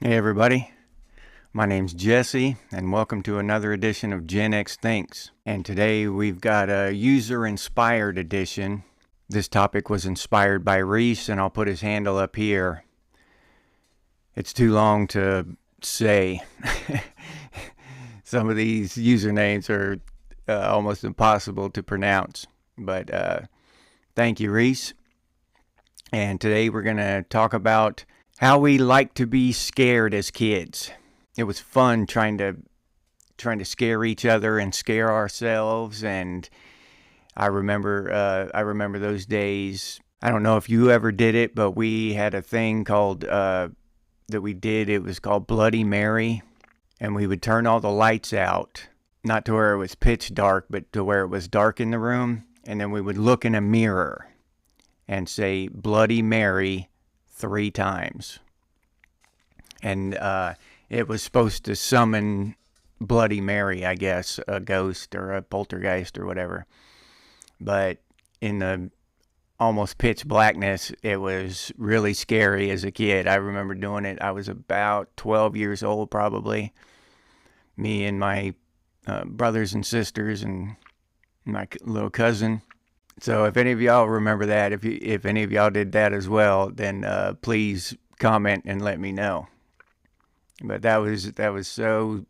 Hey everybody, my name's Jesse and welcome to another edition of Gen X Thinks. And today we've got a user-inspired edition. This topic was inspired by Reese and I'll put his handle up here. It's too long to say. Some of these usernames are almost impossible to pronounce. But thank you, Reese. And today we're going to talk about how we like to be scared as kids. It was fun trying to scare each other and scare ourselves, and I remember those days. I don't know if you ever did it, but we had a thing called that we did. It was called Bloody Mary, and we would turn all the lights out, not to where it was pitch dark, but to where it was dark in the room, and then we would look in a mirror and say Bloody Mary 3 times. And it was supposed to summon Bloody Mary, I guess, a ghost or a poltergeist or whatever. But in the almost pitch blackness, it was really scary as a kid. I remember doing it. I was about 12 years old, probably. Me and my brothers and sisters and my little cousin. So if any of y'all remember that, if any of y'all did that as well, then please comment and let me know. But that was so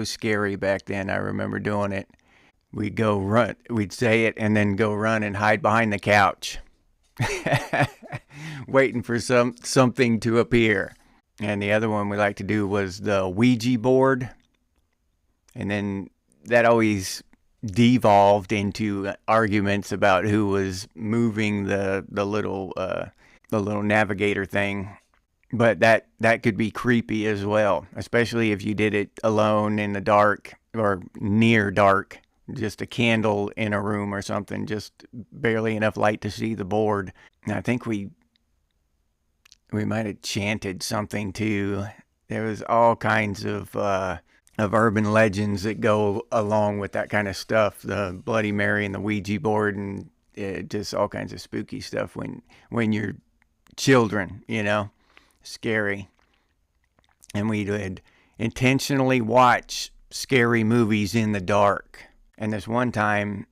scary back then. I remember doing it. We'd say it and then go run and hide behind the couch, waiting for something to appear. And the other one we like to do was the Ouija board, and then that always devolved into arguments about who was moving the little navigator thing. But that could be creepy as well, especially if you did it alone in the dark or near dark, just a candle in a room or something, just barely enough light to see the board. And I think we might have chanted something too. There was all kinds of urban legends that go along with that kind of stuff, the Bloody Mary and the Ouija board, and just all kinds of spooky stuff when you're children, you know, scary. And we would intentionally watch scary movies in the dark. And this one time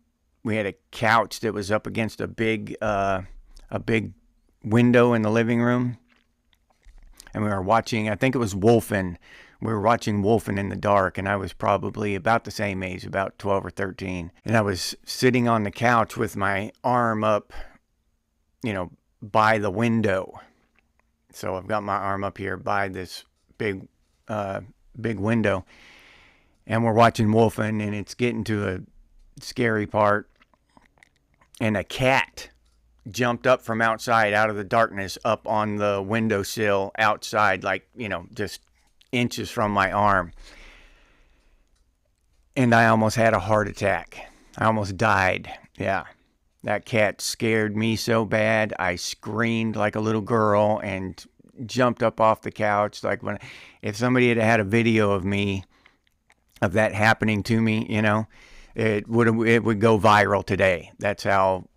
we had a couch that was up against a big window in the living room, and we were watching, I think it was Wolfen. We were watching Wolfen in the dark, and I was probably about the same age, about 12 or 13. And I was sitting on the couch with my arm up, by the window. So I've got my arm up here by this big window, and we're watching Wolfen, and it's getting to a scary part, and a cat jumped up from outside, out of the darkness, up on the windowsill outside, like, just inches from my arm. And I almost had a heart attack. I almost died. Yeah. That cat scared me so bad. I screamed like a little girl and jumped up off the couch. Like if somebody had had a video of that happening to me, it would go viral today. That's how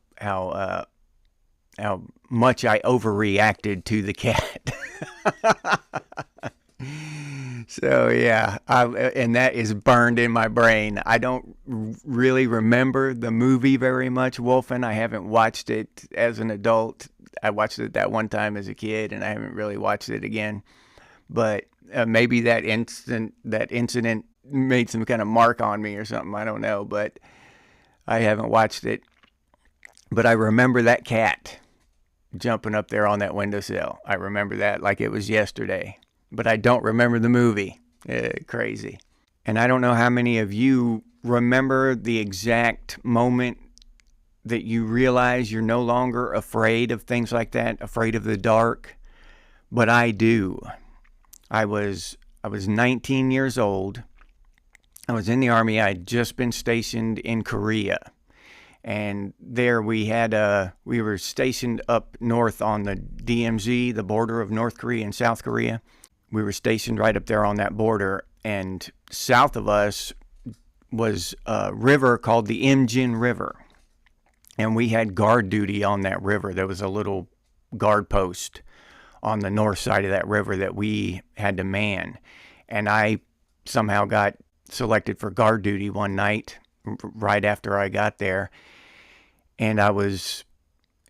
much I overreacted to the cat. So yeah, and that is burned in my brain. I don't really remember the movie very much, Wolfen. I haven't watched it as an adult. I watched it that one time as a kid, and I haven't really watched it again. But maybe that incident made some kind of mark on me or something. I don't know, but I haven't watched it. But I remember that cat jumping up there on that windowsill. I remember that like it was yesterday. But I don't remember the movie. Crazy. And I don't know how many of you remember the exact moment that you realize you're no longer afraid of things like that, afraid of the dark. But I do. I was 19 years old. I was in the Army. I had just been stationed in Korea. And there we were stationed up north on the DMZ, the border of North Korea and South Korea. We were stationed right up there on that border, and south of us was a river called the Imjin River. And we had guard duty on that river. There was a little guard post on the north side of that river that we had to man. And I somehow got selected for guard duty one night right after I got there. And it was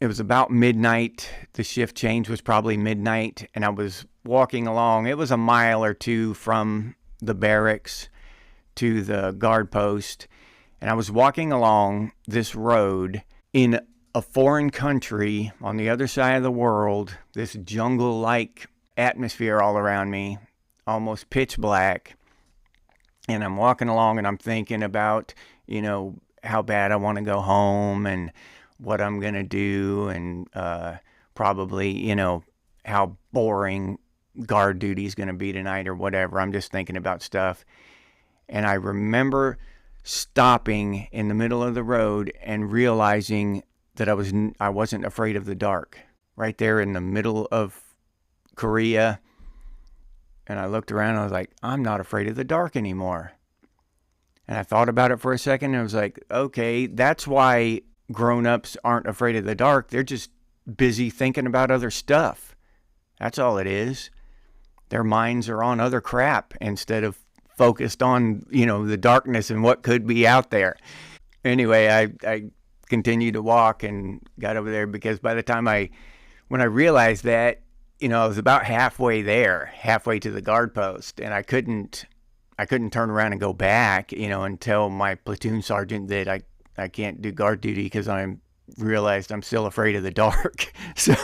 about midnight. The shift change was probably midnight. And I was walking along. It was a mile or two from the barracks to the guard post. And I was walking along this road in a foreign country on the other side of the world, this jungle-like atmosphere all around me, almost pitch black. And I'm walking along and I'm thinking about, how bad I want to go home and what I'm going to do, and probably, how boring guard duty is going to be tonight or whatever. I'm just thinking about stuff. And I remember stopping in the middle of the road and realizing that I wasn't afraid of the dark. Right there in the middle of Korea. And I looked around and I was like, I'm not afraid of the dark anymore. And I thought about it for a second and I was like, okay, that's why grown-ups aren't afraid of the dark. They're just busy thinking about other stuff. That's all it is. Their minds are on other crap instead of focused on, the darkness and what could be out there. Anyway, I continued to walk and got over there because by the time when I realized that, I was about halfway to the guard post, and I couldn't turn around and go back, and tell my platoon sergeant that I can't do guard duty because I realized I'm still afraid of the dark. So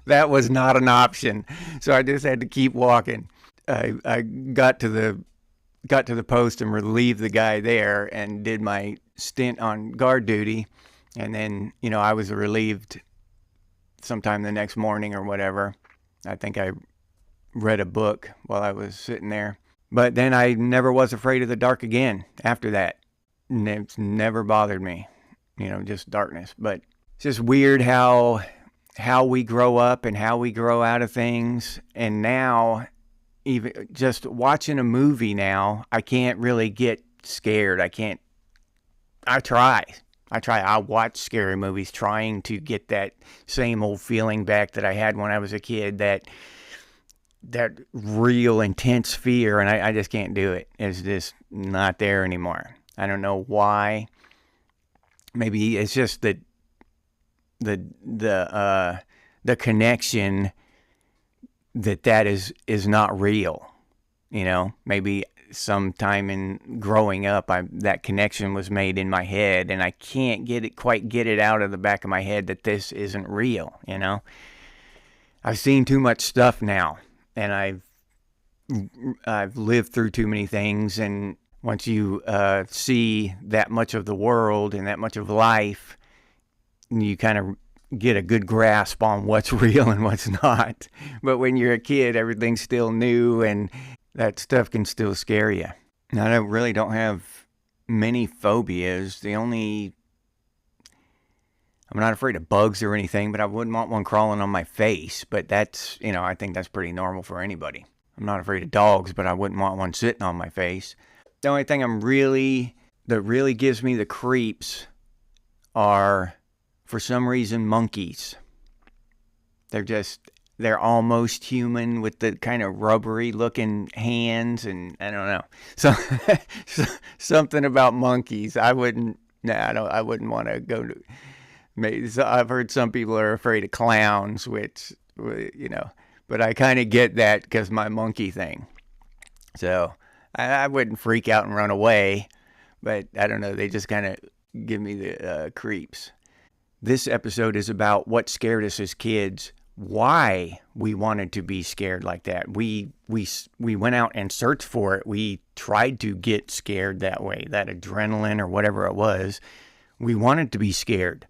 that was not an option. So I just had to keep walking. I got to the post and relieved the guy there and did my stint on guard duty. And then, I was relieved sometime the next morning or whatever. I think I read a book while I was sitting there. But then I never was afraid of the dark again after that. It's never bothered me, just darkness. But it's just weird how we grow up and how we grow out of things. And now, even just watching a movie now, I can't really get scared. I try. I watch scary movies trying to get that same old feeling back that I had when I was a kid, that real intense fear, and I just can't do it. It's just not there anymore. I don't know why. Maybe it's just that the connection that is not real. Maybe sometime in growing up, that connection was made in my head, and I can't quite get it out of the back of my head that this isn't real. I've seen too much stuff now, and I've lived through too many things, and once you see that much of the world and that much of life, you kind of get a good grasp on what's real and what's not. But when you're a kid, everything's still new, and that stuff can still scare you. Now, I really don't have many phobias. I'm not afraid of bugs or anything, but I wouldn't want one crawling on my face. But that's, I think that's pretty normal for anybody. I'm not afraid of dogs, but I wouldn't want one sitting on my face. The only thing that really gives me the creeps are, for some reason, monkeys. They're almost human with the kind of rubbery looking hands, and I don't know. So something about monkeys. I wouldn't want to go to. Maybe, I've heard some people are afraid of clowns, which, but I kind of get that because my monkey thing. So I wouldn't freak out and run away, but I don't know. They just kind of give me the creeps. This episode is about what scared us as kids, why we wanted to be scared like that. We went out and searched for it. We tried to get scared that way, that adrenaline or whatever it was. We wanted to be scared.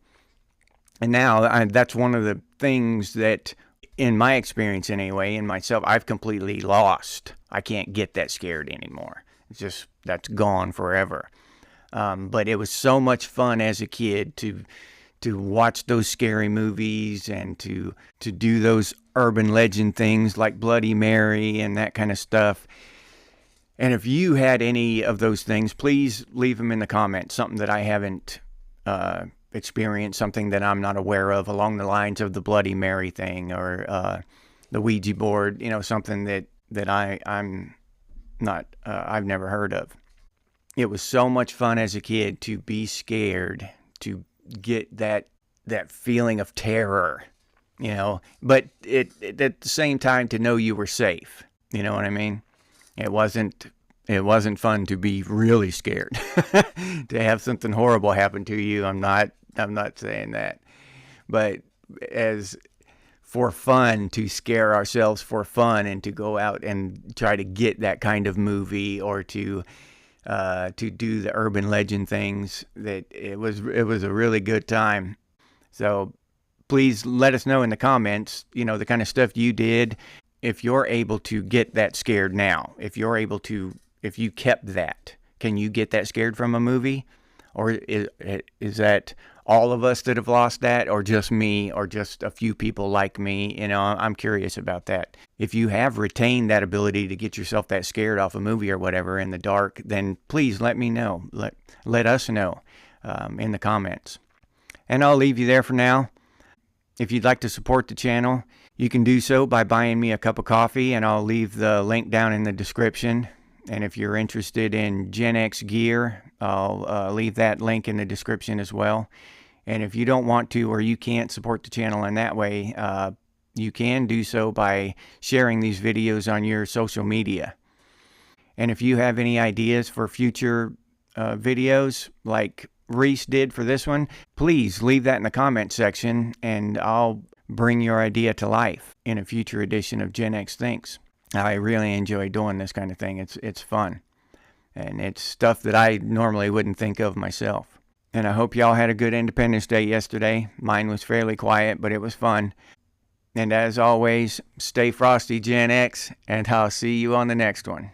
And now that's one of the things that, in my experience anyway, in myself, I've completely lost. I can't get that scared anymore. It's just, that's gone forever. But it was so much fun as a kid to watch those scary movies and to do those urban legend things like Bloody Mary and that kind of stuff. And if you had any of those things, please leave them in the comments. Something that I haven't experienced something that I'm not aware of along the lines of the Bloody Mary thing or the Ouija board, something that I'm not, I've never heard of. It was so much fun as a kid to be scared, to get that feeling of terror, but at the same time to know you were safe. You know what I mean? It wasn't fun to be really scared, to have something horrible happen to you. I'm not saying that, but as for fun, to scare ourselves for fun and to go out and try to get that kind of movie, or to do the urban legend things, that it was a really good time. So please let us know in the comments, the kind of stuff you did. If you're able to get that scared now, if you kept that, can you get that scared from a movie? Or is that all of us that have lost that, or just me, or just a few people like me? I'm curious about that. If you have retained that ability to get yourself that scared off a movie or whatever in the dark, then please let me know. Let us know in the comments. And I'll leave you there for now. If you'd like to support the channel, you can do so by buying me a cup of coffee, and I'll leave the link down in the description. And if you're interested in Gen X gear, I'll leave that link in the description as well. And if you don't want to, or you can't support the channel in that way, you can do so by sharing these videos on your social media. And if you have any ideas for future videos like Reese did for this one, please leave that in the comment section, and I'll bring your idea to life in a future edition of Gen X Thinks. I really enjoy doing this kind of thing. It's fun, and it's stuff that I normally wouldn't think of myself. And I hope y'all had a good Independence Day yesterday. Mine was fairly quiet, but it was fun. And as always, stay frosty, Gen X, and I'll see you on the next one.